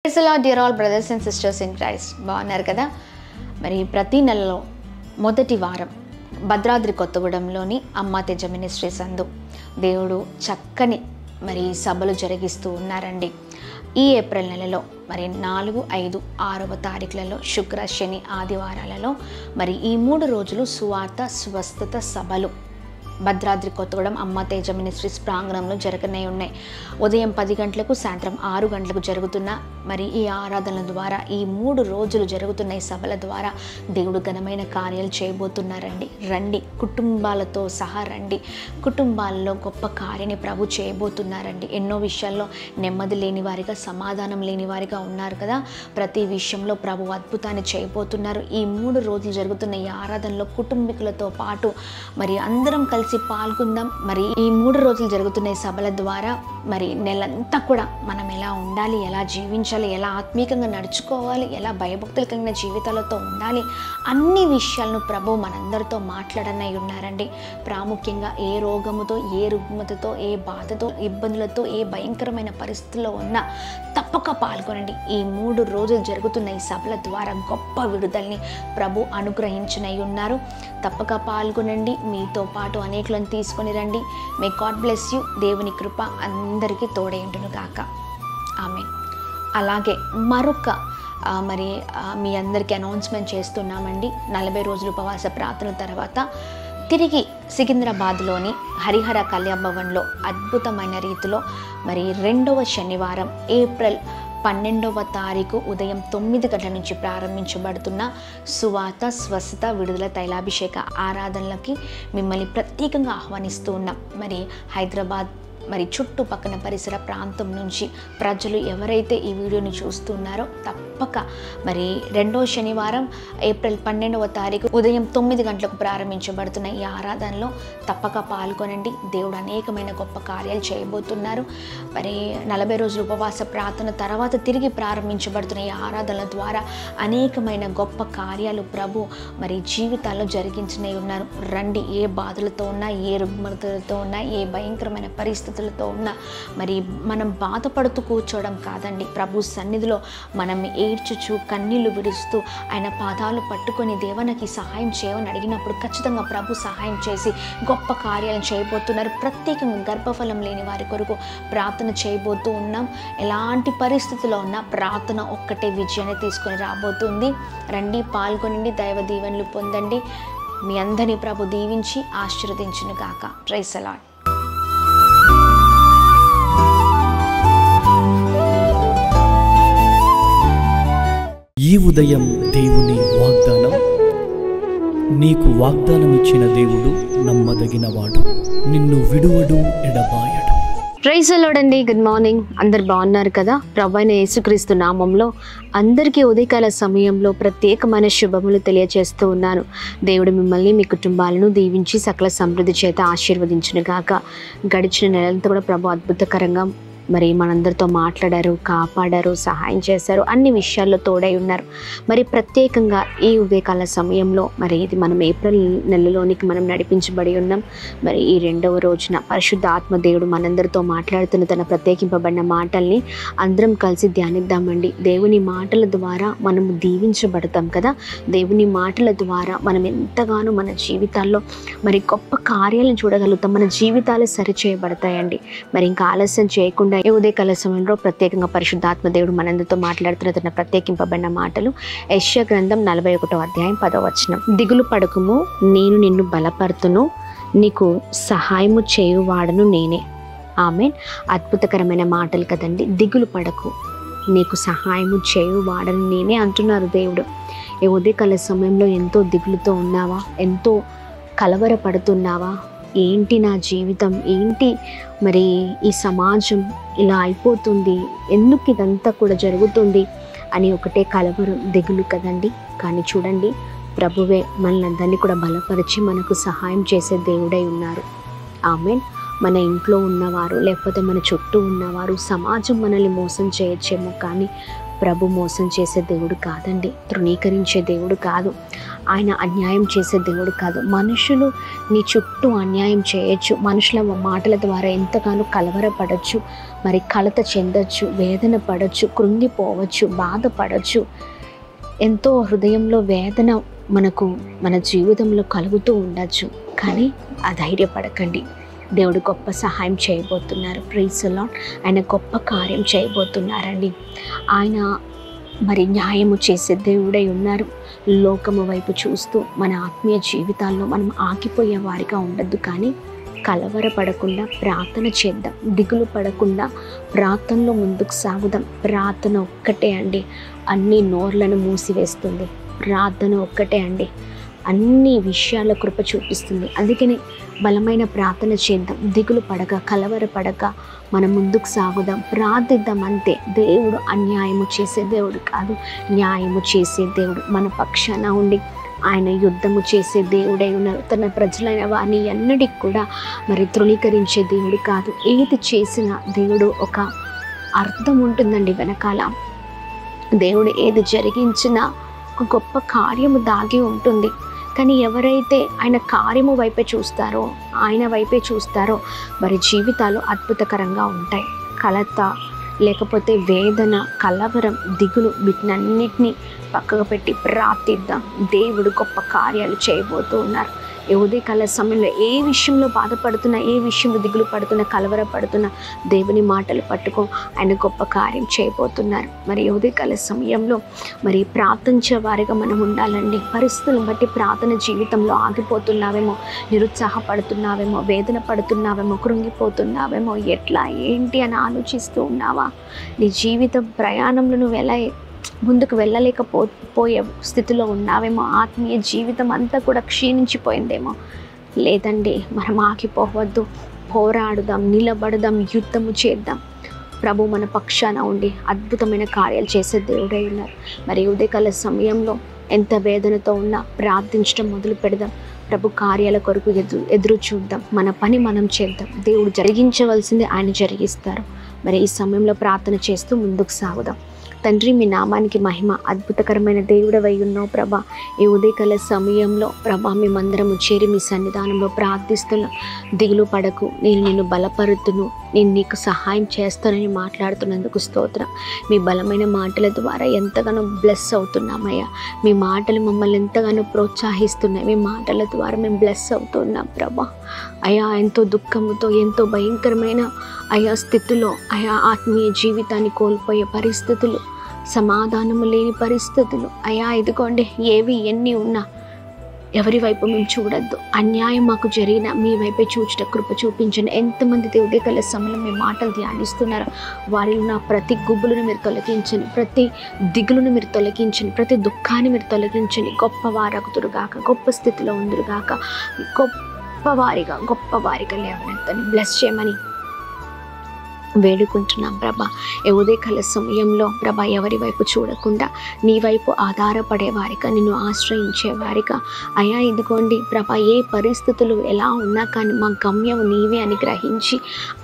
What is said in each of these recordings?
Praise the Lord, dear all brothers and sisters in Christ. బాగున్నారు కదా? మరి ప్రతి నెలలో మొదటి వారం భద్రాద్రి కొత్తగూడెంలోని అమ్మ తేజ మినిస్ట్రీస్ అందు దేవుడు చక్కని మరి సభలు జరిగిస్తూ ఉన్నారండి. ఈ ఏప్రిల్ నెలలో మరి 4, 5, 6వ తారీఖులలో శుక్ర, శని, ఆదివారాలలో మరి ఈ 3 రోజులు సువార్త స్వస్థత సభలు భద్రాద్రి కొత్తగూడెం అమ్మ తేజ మినిస్ట్రీస్ ప్రాంగణంలో జరగనే ఉన్నాయి. ఉదయం 10 గంటలకు, సాయంత్రం 6 గంటలకు జరుగుతున్న మరి ఈ ఆరాధనల ద్వారా ఈ 3 రోజులు జరుగుతున్న ఈ సభల ద్వారా దేవుడు ఘనమైన కార్యాలు చేయబోతున్నారండి. రండి, కుటుంబాలతో సహా రండి. కుటుంబాల్లో గొప్ప కార్యాన్ని ప్రభు చేయబోతున్నారండి. ఎన్నో విషయాల్లో నెమ్మది లేని వారిగా, సమాధానం లేని వారిగా ఉన్నారు కదా. ప్రతి విషయంలో ప్రభు అద్భుతాన్ని చేయబోతున్నారు. ఈ 3 రోజులు జరుగుతున్న ఈ ఆరాధనలో కుటుంబీకులతో పాటు మరి అందరం కలిసి పాల్గొందాం. మరి ఈ 3 రోజులు జరుగుతున్న ఈ సభల ద్వారా మరి నెలంతా కూడా మనం ఎలా ఉండాలి, ఎలా జీవించాలి, ఎలా ఆత్మీయంగా నడుచుకోవాలి, ఎలా భయభక్తులు కలిగిన జీవితాలతో ఉండాలి, అన్ని విషయాలను ప్రభు మనందరితో మాట్లాడనై ఉన్నారండి. ప్రాముఖ్యంగా ఏ రోగముతో, ఏ రుగ్మతతో, ఏ బాధతో, ఇబ్బందులతో, ఏ భయంకరమైన పరిస్థితుల్లో ఉన్నా తప్పక పాల్గొనండి. ఈ 3 రోజులు జరుగుతున్న ఈ సభల ద్వారా గొప్ప విడుదలని ప్రభు అనుగ్రహించనై ఉన్నారు. తప్పక పాల్గొనండి. మీతో పాటు అనేకులను తీసుకొని రండి. May God bless you. దేవుని కృప అందరికీ తోడేండును గాక. ఆమేన్. అలాగే మరొక మరి మీ అందరికీ అనౌన్స్మెంట్ చేస్తున్నామండి. 40 రోజులు ఉపవాస ప్రార్థన తర్వాత తిరిగి సికింద్రాబాద్లోని హరిహర కళ్యాణ్ భవన్లో అద్భుతమైన రీతిలో మరి 2వ శనివారం ఏప్రిల్ 12వ తారీఖు ఉదయం 9 గంటల నుంచి ప్రారంభించబడుతున్న సువార్త స్వస్థత విడుదల తైలాభిషేక ఆరాధనలకి మిమ్మల్ని ప్రత్యేకంగా ఆహ్వానిస్తూ ఉన్నాం. మరి హైదరాబాద్ మరి చుట్టుపక్కన పరిసర ప్రాంతం నుంచి ప్రజలు ఎవరైతే ఈ వీడియోని చూస్తున్నారో తప్పక మరి 2వ శనివారం ఏప్రిల్ 12వ తారీఖు ఉదయం 9 గంటలకు ప్రారంభించబడుతున్న ఈ ఆరాధనలో తప్పక పాల్గొనండి. దేవుడు అనేకమైన గొప్ప కార్యాలు చేయబోతున్నారు. మరి 40 రోజుల ఉపవాస ప్రార్థన తర్వాత తిరిగి ప్రారంభించబడుతున్న ఈ ఆరాధనల ద్వారా అనేకమైన గొప్ప కార్యాలు ప్రభు మరి జీవితాల్లో జరిగించనే ఉన్నారు. రండి. ఏ బాధలతో ఉన్నా, ఏ రుగ్మతలతో ఉన్నా, ఏ భయంకరమైన పరిస్థితులతో ఉన్నా మరి మనం బాధపడుతూ కూర్చోవడం కాదండి. ప్రభు సన్నిధిలో మనం ఏడ్చుచు కన్నీళ్లు విడుస్తూ ఆయన పాదాలు పట్టుకొని దేవానికి సహాయం చేయమని అడిగినప్పుడు ఖచ్చితంగా ప్రభు సహాయం చేసి గొప్ప కార్యాలను చేయబోతున్నారు. ప్రత్యేకంగా గర్భఫలం లేని వారి కొరకు ప్రార్థన చేయబోతూ ఉన్నాం. ఎలాంటి పరిస్థితుల్లో ఉన్నా ప్రార్థన ఒక్కటే విజయాన్ని తీసుకొని రాబోతుంది. రండి, పాల్గొనండి, దైవ దీవెనలు పొందండి. మీ అందరినీ ప్రభు దీవించి ఆశీర్వదించును గాక. Praise the Lord. ఈ ఉదయం దేవుని వాగ్దానం. నీకు వాగ్దానం ఇచ్చిన దేవుడు నమ్మదగినవాడు, నిన్ను విడువడు, ఎడబాయడు. ప్రైజ్ ది లార్డ్ అండి. Good morning. అందరు బాగున్నారు కదా? ప్రభువైన యేసుక్రీస్తు నామంలో అందరికీ ఉదయకాల సమయంలో ప్రత్యేకమైన శుభములు తెలియజేస్తూ ఉన్నాను. దేవుడు మిమ్మల్ని, మీ కుటుంబాలను దీవించి సకల సమృద్ధి చేత ఆశీర్వదించును గాక. గడిచిన నెలంతా కూడా ప్రభు అద్భుతకరంగా మరి మనందరితో మాట్లాడారు, కాపాడారు, సహాయం చేశారు, అన్ని విషయాల్లో తోడై ఉన్నారు. మరి ప్రత్యేకంగా ఈ ఉదయకాల సమయంలో మరి ఇది మనం ఏప్రిల్ నెలలోనికి మనం నడిపించబడి ఉన్నాం. మరి ఈ 2వ రోజున పరిశుద్ధ ఆత్మదేవుడు మనందరితో మాట్లాడుతున్న తన ప్రత్యేకింపబడిన మాటల్ని అందరం కలిసి ధ్యానిద్దామండి. దేవుని మాటల ద్వారా మనము దీవించబడతాం కదా. దేవుని మాటల ద్వారా మనం ఎంతగానో మన జీవితాల్లో మరి గొప్ప కార్యాలను చూడగలుగుతాం. మన జీవితాలు సరిచేయబడతాయండి. మరి ఇంకా ఆలస్యం చేయకుండా ఈ ఉదయకాల సమయంలో ప్రత్యేకంగా పరిశుద్ధాత్మ దేవుడు మనందరితో మాట్లాడుతున్న తన ప్రత్యేకింపబడిన మాటలు యెషయా గ్రంథం 41వ అధ్యాయం 10వ వచనం. దిగులు పడకుము, నేను నిన్ను బలపరుతును, నీకు సహాయము చేయువాడను నేనే. ఆమేన్. అద్భుతకరమైన మాటలు కదండి. దిగులు పడకు, నీకు సహాయము చేయువాడను నేనే అంటున్నారు దేవుడు. ఈ ఉదయకాల సమయంలో ఎంతో దిగులుతో ఉన్నావా? ఎంతో కలవరపడుతున్నావా? ఏంటి నా జీవితం, ఏంటి మరి ఈ సమాజం ఇలా అయిపోతుంది, ఎందుకు ఇదంతా కూడా జరుగుతుంది అని ఒకటే కలవరం, దిగులు కదండి. కానీ చూడండి, ప్రభువే మనల్ని అందరినీ కూడా బలపరిచి మనకు సహాయం చేసే దేవుడై ఉన్నారు. ఆమేన్. మన ఇంట్లో ఉన్నవారు లేకపోతే మన చుట్టూ ఉన్నవారు, సమాజం మనల్ని మోసం చేయొచ్చేమో, కానీ ప్రభు మోసం చేసే దేవుడు కాదండి, తృణీకరించే దేవుడు కాదు, ఆయన అన్యాయం చేసే దేవుడు కాదు. మనుషులు నీ చుట్టూ అన్యాయం చేయొచ్చు, మనుషుల మాటల ద్వారా ఎంతగానో కలవరపడవచ్చు, మరి కలత చెందొచ్చు, వేదన పడవచ్చు, కృంగిపోవచ్చు, బాధపడవచ్చు. ఎంతో హృదయంలో వేదన మనకు మన జీవితంలో కలుగుతూ ఉండొచ్చు. కానీ అధైర్యపడకండి, దేవుడు గొప్ప సహాయం చేయబోతున్నారు. Praise the Lord. ఆయన గొప్ప కార్యం చేయబోతున్నారండి. ఆయన మరి న్యాయము చేసే దేవుడై ఉన్నారు. లోకము వైపు చూస్తూ మన ఆత్మీయ జీవితాల్లో మనం ఆగిపోయే వారిగా ఉండద్దు, కానీ కలవరపడకుండా ప్రార్థన చేద్దాం, దిగులు పడకుండా ప్రార్థనలో ముందుకు సాగుదాం. ప్రార్థన ఒక్కటే అండి అన్ని నోర్లను మూసివేస్తుంది. ప్రార్థన ఒక్కటే అండి అన్ని విషయాల కృప చూపిస్తుంది. అందుకని బలమైన ప్రార్థన చేద్దాం, దిగులు పడక కలవరపడక మనం ముందుకు సాగుదాం, ప్రార్థిద్దాం అంతే. దేవుడు అన్యాయము చేసే దేవుడు కాదు, న్యాయము చేసే దేవుడు. మన పక్షాన ఉండి ఆయన యుద్ధము చేసే దేవుడై ఉన్నారు. తన ప్రజలైన వారిని ఎన్నటికి కూడా మరి తృణీకరించే దేవుడు కాదు. ఏది చేసినా దేవుడు ఒక అర్థం ఉంటుందండి వెనకాల. దేవుడు ఏది జరిగించినా ఒక గొప్ప కార్యము దాగి ఉంటుంది. కానీ ఎవరైతే ఆయన కార్యము వైపే చూస్తారో, ఆయన వైపే చూస్తారో వారి జీవితాలు అద్భుతకరంగా ఉంటాయి. కలత లేకపోతే వేదన, కలవరం, దిగులు వీటినన్నిటినీ పక్కకు పెట్టి ప్రార్థిద్దాం. దేవుడు గొప్ప కార్యాలు చేయబోతూ ఉన్నారు. ఉదయకాల సమయంలో ఏ విషయంలో బాధపడుతున్నా, ఏ విషయంలో దిగులు పడుతున్నా, కలవరపడుతున్నా దేవుని మాటలు పట్టుకో, ఆయన గొప్ప కార్యం చేయబోతున్నారు. మరి ఉదయకాల సమయంలో మరి ప్రార్థించే వారిగా మనం ఉండాలండి. పరిస్థితులను బట్టి ప్రార్థన జీవితంలో ఆగిపోతున్నావేమో, నిరుత్సాహపడుతున్నావేమో, వేదన పడుతున్నావేమో, కృంగిపోతున్నావేమో, ఎట్లా ఏంటి అని ఆలోచిస్తూ ఉన్నావా? నీ జీవిత ప్రయాణంలో నువ్వు ఎలా ముందుకు వెళ్ళలేకపోయే స్థితిలో ఉన్నావేమో, ఆత్మీయ జీవితం అంతా కూడా క్షీణించిపోయిందేమో. లేదండి, మనం ఆగిపోవద్దు, పోరాడుదాం, నిలబడదాం, యుద్ధము చేద్దాం. ప్రభు మన పక్షాన ఉండి అద్భుతమైన కార్యాలు చేసే దేవుడై ఉన్నారు. మరి ఉదయకాల సమయంలో ఎంత వేదనతో ఉన్నా ప్రార్థించడం మొదలు పెడదాం. ప్రభు కార్యాల కొరకు ఎదురు చూద్దాం. మన పని మనం చేద్దాం. దేవుడు జరిగించవలసింది ఆయన జరిగిస్తారు. మరి ఈ సమయంలో ప్రార్థన చేస్తూ ముందుకు సాగుదాం. తండ్రి, మీ నామానికి మహిమ. అద్భుతకరమైన దేవుడవై ఉన్నావు ప్రభా. ఈ ఉదయకాల సమయంలో ప్రభా మేమందరము చేరి మీ సన్నిధానంలో ప్రార్థిస్తున్నాం. దిగులు పడకు, నేను నిన్ను బలపరుతును, నేను నీకు సహాయం చేస్తానని మాట్లాడుతున్నందుకు స్తోత్రం. మీ బలమైన మాటల ద్వారా ఎంతగానో బ్లెస్ అవుతున్నామయ్యా. మీ మాటలు మమ్మల్ని ఎంతగానో ప్రోత్సహిస్తున్నాయి. మీ మాటల ద్వారా మేము బ్లెస్ అవుతున్నాం ప్రభా. అయా ఎంతో దుఃఖముతో, ఎంతో భయంకరమైన అయా స్థితిలో, అయా ఆత్మీయ జీవితాన్ని కోల్పోయే పరిస్థితులు, సమాధానము లేని పరిస్థితులు, అయా ఇదిగోండి ఏవి ఎన్ని ఉన్నా ఎవరి వైపు మేము చూడొద్దు. అన్యాయం మాకు జరిగిన మీ వైపే చూచుట కృప చూపించండి. ఎంతమంది ఉదయకాల సమయంలో మీ మాటలు ధ్యానిస్తున్నారో వారిలో నా ప్రతి గుబులను మీరు తొలగించండి, ప్రతి దిగులను మీరు తొలగించండి, ప్రతి దుఃఖాన్ని మీరు తొలగించండి. గొప్పవారగుదురుగాక, గొప్ప స్థితిలో ఉందురుగాక, గొప్పవారిగా లేవనెత్తని బ్లెస్ చేయమని వేడుకుంటున్నాం ప్రభా. ఉదయకాల సమయంలో ప్రభా ఎవరి వైపు చూడకుండా నీ వైపు ఆధారపడే వారిగా, నిన్ను ఆశ్రయించే వారిగా అయా ఇదిగోండి ప్రభా, ఏ పరిస్థితులు ఎలా ఉన్నా కానీ మా గమ్యం నీవే అని గ్రహించి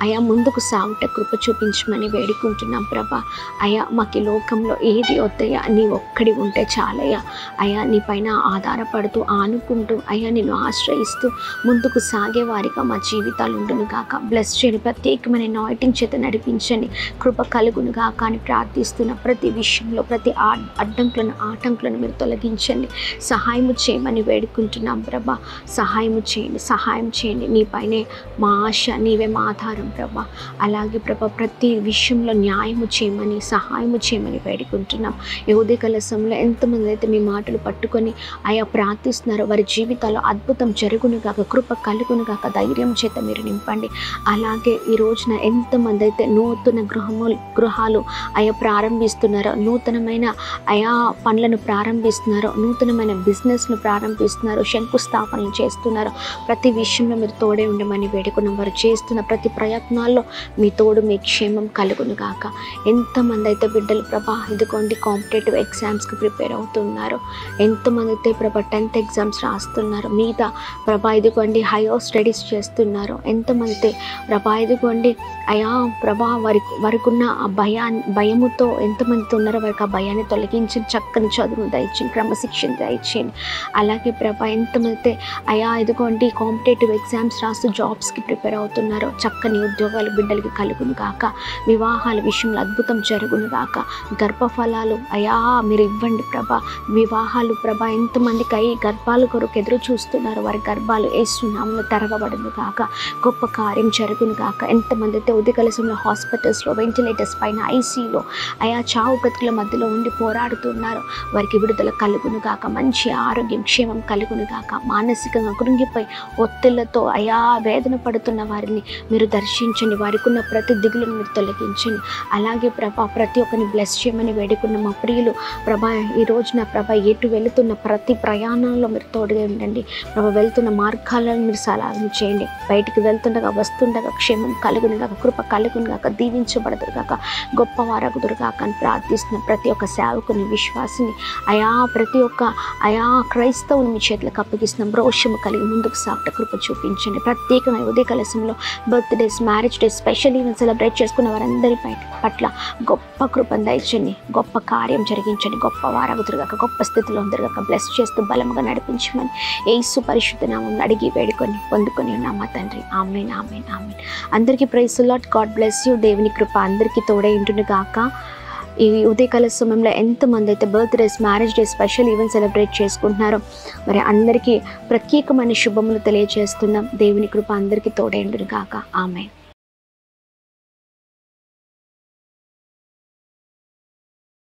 అయా ముందుకు సాగుట కృప చూపించమని వేడుకుంటున్నాం ప్రభా. అయా మాకు లోకంలో ఏది వద్దయ్యా, నీ ఒక్కడి ఉంటే చాలయ్యా. అయా నీ పైన ఆధారపడుతూ, ఆనుకుంటూ, అయా నిన్ను ఆశ్రయిస్తూ ముందుకు సాగే వారిగా మా జీవితాలు ఉండును గాక. బ్లెస్ చేయని ప్రత్యేకమైన నాయిటింగ్ చేత నడిపించండి, కృప కలుగునుగా. కానీ ప్రార్థిస్తున్న ప్రతి విషయంలో ప్రతి ఆటంకులను మీరు తొలగించండి. సహాయము చేయమని వేడుకుంటున్నాం ప్రభా. సహాయం చేయండి. నీపైనే మా ఆశ, నీవే మా ఆధారం ప్రభా. అలాగే ప్రభా ప్రతి విషయంలో న్యాయము చేయమని, సహాయము చేయమని వేడుకుంటున్నాం. ఉదయకాల సమయంలో ఎంతమంది అయితే మీ మాటలు పట్టుకొని ఆయా ప్రార్థిస్తున్నారో వారి జీవితాల్లో అద్భుతం జరుగునుగాక, కృప కలుగునుగాక. ధైర్యం చేత మీరు నింపండి. అలాగే ఈ రోజున ఎంతమంది అయితే నూతన గృహాలు అయా ప్రారంభిస్తున్నారో, నూతనమైన అయా పనులను ప్రారంభిస్తున్నారో, నూతనమైన బిజినెస్ను ప్రారంభిస్తున్నారో, శంకుస్థాపనలు చేస్తున్నారో ప్రతి విషయంలో మీరు తోడే ఉండమని వేడుకున్నాం. వారు చేస్తున్న ప్రతి ప్రయత్నాల్లో మీ తోడు, మీ క్షేమం కలుగును గాక. ఎంతమంది అయితే బిడ్డలు ప్రభా ఇదిగోండి కాంపిటేటివ్ ఎగ్జామ్స్కి ప్రిపేర్ అవుతున్నారు, ఎంతమంది అయితే ప్రభా 10th ఎగ్జామ్స్ రాస్తున్నారు, మీద ప్రభా ఇదిగోండి హైయర్ స్టడీస్ చేస్తున్నారు, ఎంతమంది అయితే ప్రభా ఇదిగోండి అయా ప్రభా వారికి ఉన్న ఆ భయముతో ఎంతమంది ఉన్నారో వారికి ఆ భయాన్ని తొలగించి చక్కని చదువును దయచేయండి, క్రమశిక్షణ దయచేయండి. అలాగే ప్రభా ఎంతమంది అయా ఇదిగోండి కాంపిటేటివ్ ఎగ్జామ్స్ రాస్తూ జాబ్స్కి ప్రిపేర్ అవుతున్నారో చక్కని ఉద్యోగాలు బిడ్డలకి కలుగును గాక. వివాహాల విషయంలో అద్భుతం జరుగును గాక. గర్భఫలాలు అయా మీరు ఇవ్వండి ప్రభా. వివాహాలు ప్రభా ఎంతమందికి అయ్యి గర్భాల కొరకు ఎదురు చూస్తున్నారు, వారి గర్భాలు యేసునామములో తెరవబడును గాక. గొప్ప కార్యం జరుగును గాక. ఎంతమంది అయితే ఉదయకాలంలో హాస్పిటల్స్లో, వెంటిలేటర్స్ పైన, ఐసీలో అయా చావు బ్రతుకుల మధ్యలో ఉండి పోరాడుతున్నారు, వారికి విడుదల కలుగును గాక. మంచి ఆరోగ్యం క్షేమం కలుగును గాక. మానసికంగా కృంగిపోయి ఒత్తిళ్లతో అయా వేదన పడుతున్న వారిని మీరు దర్శించండి, వారికి ఉన్న ప్రతి దిగులను మీరు తొలగించండి. అలాగే ప్రభా ప్రతి ఒక్కరిని బ్లెస్ చేయమని వేడుకున్న మా ప్రియులు ప్రభా ఈ రోజున ప్రభా ఎటు వెళుతున్న ప్రతి ప్రయాణంలో మీరు తోడుగా ఉండండి ప్రభా. వెళ్తున్న మార్గాలను మీరు సహాయం చేయండి. బయటికి వెళ్తుండగా వస్తుండగా క్షేమం కలుగునుగాక, కృప కలుగునుగాక, దీవించబడదుగాక, గొప్పవారగుదురుగాక అని ప్రార్థిస్తున్న ప్రతి ఒక్క సేవకుని, విశ్వాసిని అయా ప్రతి ఒక్క అయా క్రైస్తవుని మీ చేతులకు అప్పగిస్తున్నాం. రోషము కలిగి ముందుకు సాగుట కృప చూపించండి. ప్రత్యేకంగా ఉదయకాల సమయంలో birthdays, marriage days, special events celebrate చేసుకున్న వారందరి పట్ల గొప్ప కృపను దయచండి, గొప్ప కార్యం జరిగించండి, గొప్ప వారగుదురుగాక, గొప్ప స్థితిలో ఉందరుగాక. బ్లెస్ చేస్తూ బలముగా నడిపించమని యేసు పరిశుద్ధ నామమున అడిగి వేడుకొని పొందుకొని ఉన్నాం మా తండ్రి. ఆమేన్, ఆమేన్, ఆమేన్. అందరికీ praise the Lord. God bless you. దేవుని కృప అందరికీ తోడై ఉండును గాక. ఈ ఉదయకాల సమయంలో ఎంతమంది అయితే birthdays, marriage days, special event celebrate చేసుకుంటున్నారో మరి అందరికీ ప్రత్యేకమైన శుభములు తెలియజేస్తున్నాం. దేవుని కృప అందరికీ తోడై ఉండును గాక. ఆమేన్.